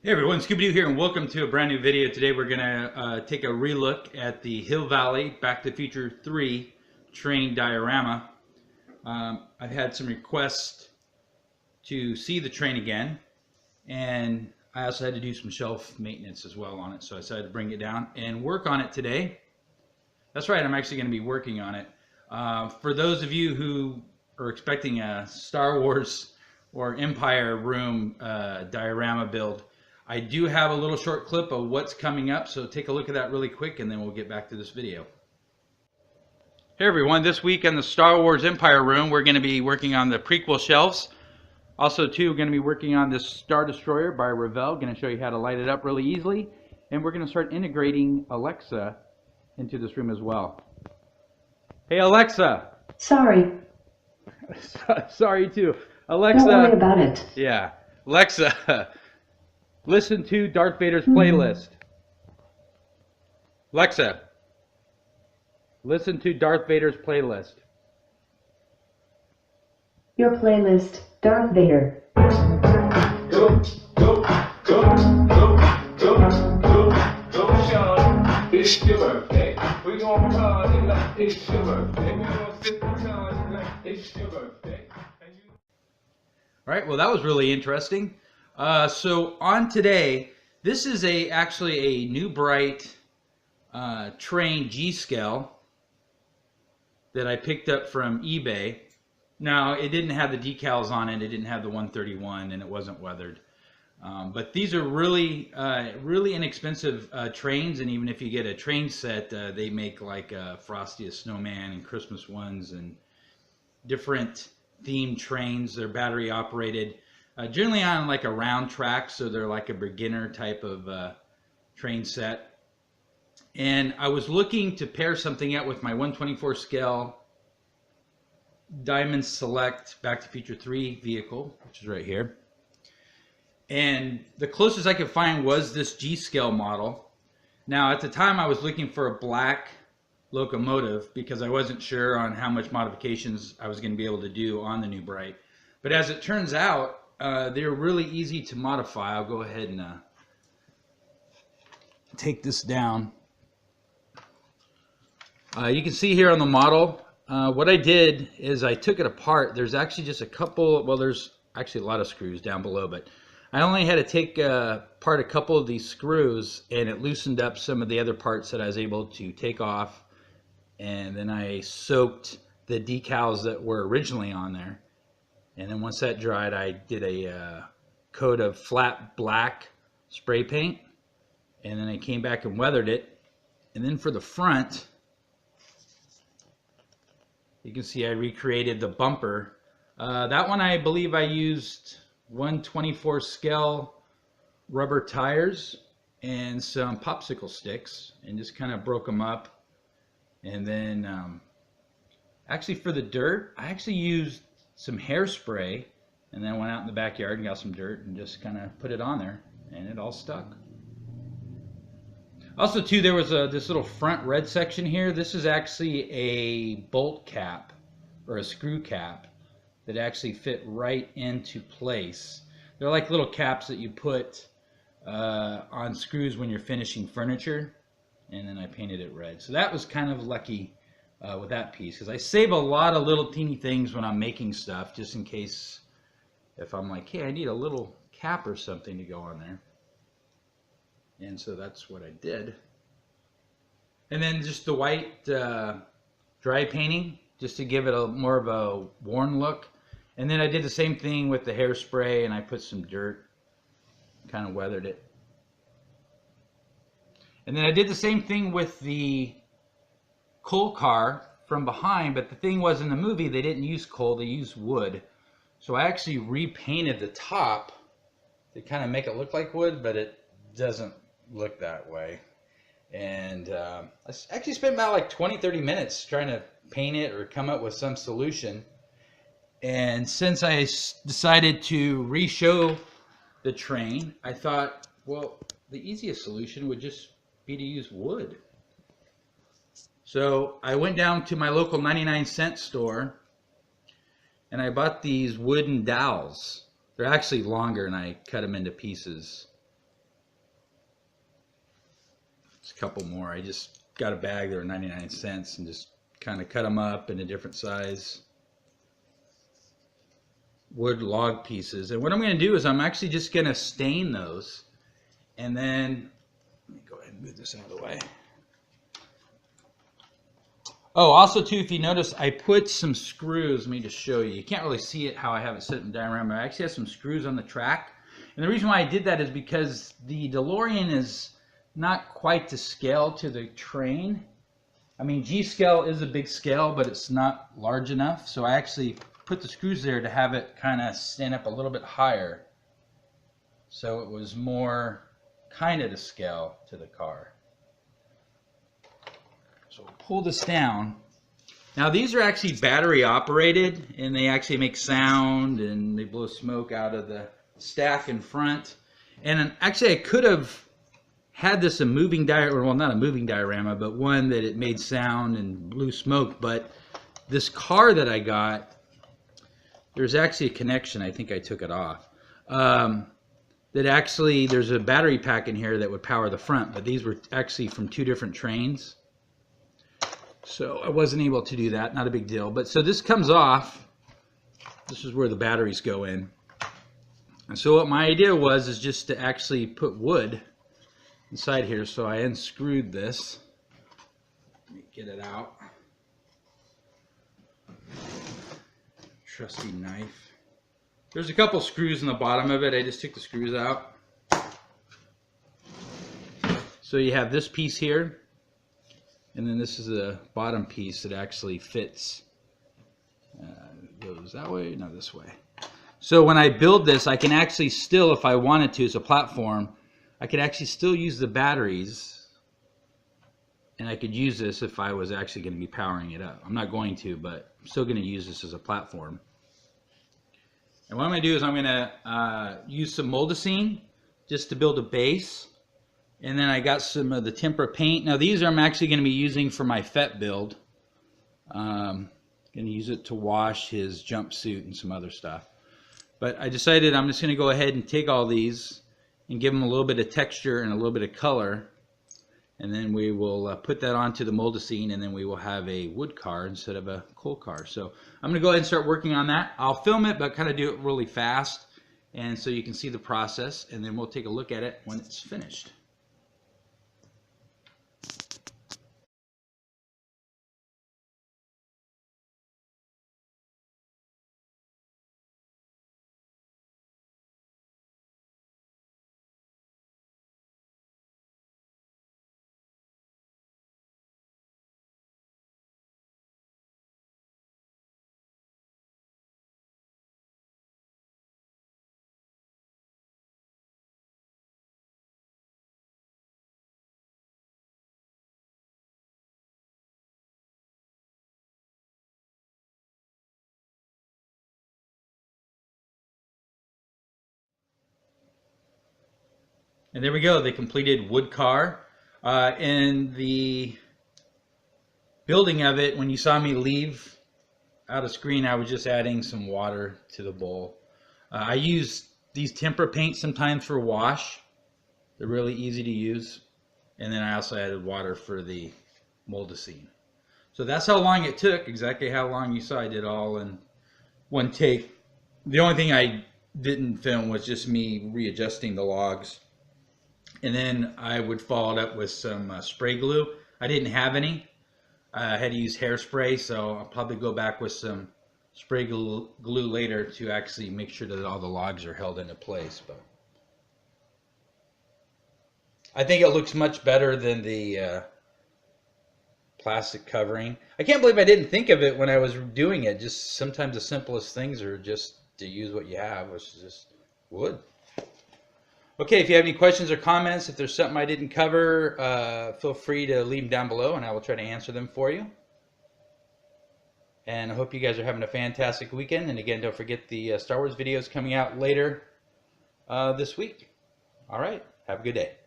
Hey everyone, Scooby-Doo here and welcome to a brand new video. Today we're going to take a relook at the Hill Valley Back to the Future 3 train diorama. I've had some requests to see the train again, and I also had to do some shelf maintenance as well on it, so I decided to bring it down and work on it today. That's right, I'm actually going to be working on it. For those of you who are expecting a Star Wars or Empire room diorama build, I do have a little short clip of what's coming up, so take a look at that really quick and then we'll get back to this video. Hey everyone, this week in the Star Wars Empire room we're going to be working on the prequel shelves. Also too, we're going to be working on this Star Destroyer by Revell. Going to show you how to light it up really easily, and we're going to start integrating Alexa into this room as well. Hey Alexa! Sorry. Sorry too. Alexa! Don't worry about it. Yeah. Alexa! Listen to Darth Vader's playlist. Alexa, listen to Darth Vader's playlist. Your playlist, Darth Vader. Go, go, go, go, go, go, go, Sean. It's your birthday. We gon' party like it's your birthday. We gon' sit down like it's your birthday. All right, well that was really interesting. So on today, this is actually a New Bright train G-scale that I picked up from eBay. Now, it didn't have the decals on it, it didn't have the 131, and it wasn't weathered. But these are really, really inexpensive trains, and even if you get a train set, they make like Frosty a Snowman and Christmas ones and different themed trains. They're battery operated. Generally on like a round track, so they're like a beginner type of train set. And I was looking to pair something up with my 124 scale Diamond Select Back to the Future 3 vehicle, which is right here. And the closest I could find was this G-scale model. Now at the time I was looking for a black locomotive because I wasn't sure on how much modifications I was going to be able to do on the New Bright. But as it turns out, they're really easy to modify. I'll go ahead and take this down. You can see here on the model, what I did is I took it apart. There's actually just a couple, well there's actually a lot of screws down below, but I only had to take apart a couple of these screws, and it loosened up some of the other parts that I was able to take off, and then I soaked the decals that were originally on there. And then once that dried, I did a coat of flat black spray paint, and then I came back and weathered it. And then for the front, you can see I recreated the bumper. That one I believe I used 124 scale rubber tires and some popsicle sticks and just kind of broke them up. And then actually for the dirt, I actually used some hairspray, and then went out in the backyard and got some dirt and just kind of put it on there, and it all stuck. Also too, there was this little front red section here. This is actually a bolt cap or a screw cap that actually fit right into place. They're like little caps that you put on screws when you're finishing furniture, and then I painted it red. So that was kind of lucky with that piece, because I save a lot of little teeny things when I'm making stuff, just in case if I'm like, hey, I need a little cap or something to go on there. And so that's what I did. And then just the white dry painting, just to give it a more of a worn look. And then I did the same thing with the hairspray, and I put some dirt, kind of weathered it. And then I did the same thing with the coal car from behind, but the thing was, in the movie they didn't use coal, they used wood. So I actually repainted the top to kind of make it look like wood, but it doesn't look that way. And I actually spent about like 20-30 minutes trying to paint it or come up with some solution. And since I decided to re-show the train, I thought, well, the easiest solution would just be to use wood. So I went down to my local 99-cent store and I bought these wooden dowels. They're actually longer, and I cut them into pieces couple more. I just got a bag, they were 99 cents, and just kind of cut them up into different size wood log pieces. And what I'm going to do is I'm actually just going to stain those, and then let me go ahead and move this out of the way. Oh, also too, if you notice, I put some screws. Let me just show you. You can't really see it how I have it set in diorama. I actually have some screws on the track. And the reason why I did that is because the DeLorean is not quite to scale to the train. I mean, G scale is a big scale, but it's not large enough. So I actually put the screws there to have it kind of stand up a little bit higher. So it was more kind of to scale to the car. So we'll pull this down. Now these are actually battery operated, and they actually make sound and they blow smoke out of the stack in front. And actually I could have had this a moving diorama, well, not a moving diorama, but one that it made sound and blew smoke. But this car that I got, there's actually a connection. I think I took it off. That actually, there's a battery pack in here that would power the front, but these were actually from two different trains. So I wasn't able to do that, not a big deal. But so this comes off. This is where the batteries go in. And so what my idea was is just to actually put wood inside here. So I unscrewed this. Let me get it out. Trusty knife. There's a couple screws in the bottom of it. I just took the screws out. So you have this piece here, and then this is the bottom piece that actually fits. Goes that way, no, this way. So when I build this, I can actually still, if I wanted to, as a platform, I could actually still use the batteries, and I could use this if I was actually going to be powering it up. I'm not going to, but I'm still going to use this as a platform. And what I'm going to do is I'm going to use some moldacine just to build a base. And then I got some of the tempera paint. Now these I'm actually going to be using for my FET build. Going to use it to wash his jumpsuit and some other stuff. But I decided I'm just going to go ahead and take all these and give them a little bit of texture and a little bit of color. And then we will put that onto the moldacine, and then we will have a wood car instead of a coal car. So I'm going to go ahead and start working on that. I'll film it, but kind of do it really fast, and so you can see the process, and then we'll take a look at it when it's finished. And there we go, the completed wood car. In the building of it, when you saw me leave out of screen, I was just adding some water to the bowl. I use these tempera paints sometimes for wash. They're really easy to use. And then I also added water for the moldacine. So that's how long it took, exactly how long you saw I did all in one take. The only thing I didn't film was just me readjusting the logs. And then I would follow it up with some spray glue. I didn't have any. I had to use hairspray, so I'll probably go back with some spray glue later to actually make sure that all the logs are held into place. But I think it looks much better than the plastic covering. I can't believe I didn't think of it when I was doing it. Just sometimes the simplest things are just to use what you have, which is just wood. Okay, if you have any questions or comments, if there's something I didn't cover, feel free to leave them down below and I will try to answer them for you. And I hope you guys are having a fantastic weekend. And again, don't forget the Star Wars videos coming out later this week. All right, have a good day.